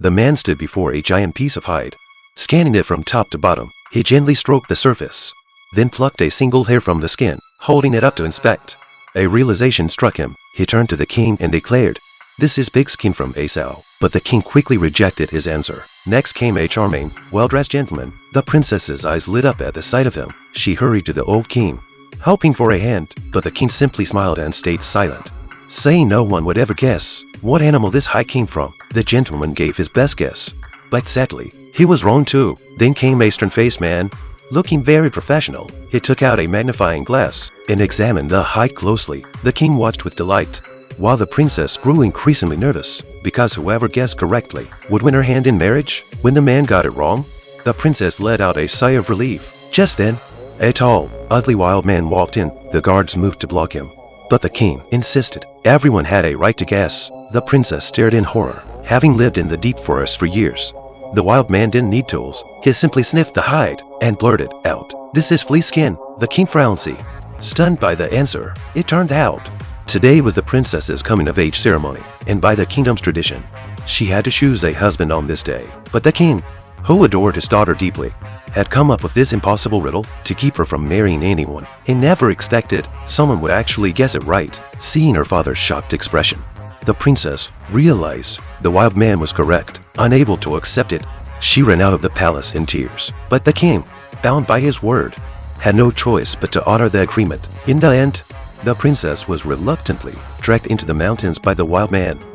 The man stood before a giant piece of hide. Scanning it from top to bottom, he gently stroked the surface, then plucked a single hair from the skin, holding it up to inspect. A realization struck him. He turned to the king and declared, "This is big skin from Esau." But the king quickly rejected his answer. Next came a charming, well-dressed gentleman. The princess's eyes lit up at the sight of him. She hurried to the old king, hoping for a hand, but the king simply smiled and stayed silent, saying no one would ever guess what animal this hide came from. The gentleman gave his best guess, but sadly, he was wrong too. Then came a stern-faced man, looking very professional. He took out a magnifying glass and examined the hide closely. The king watched with delight, while the princess grew increasingly nervous, because whoever guessed correctly would win her hand in marriage. When the man got it wrong, the princess let out a sigh of relief. Just then, a tall, ugly wild man walked in. The guards moved to block him, but the king insisted everyone had a right to guess. The princess stared in horror, having lived in the deep forest for years. The wild man didn't need tools. He simply sniffed the hide and blurted out, "This is flea skin." The king frowned. Stunned by the answer, it turned out today was the princess's coming-of-age ceremony, and by the kingdom's tradition, she had to choose a husband on this day. But the king, who adored his daughter deeply, had come up with this impossible riddle to keep her from marrying anyone. He never expected someone would actually guess it right. Seeing her father's shocked expression, the princess realized the wild man was correct. Unable to accept it, she ran out of the palace in tears. But the king, bound by his word, had no choice but to honor the agreement. In the end, the princess was reluctantly dragged into the mountains by the wild man.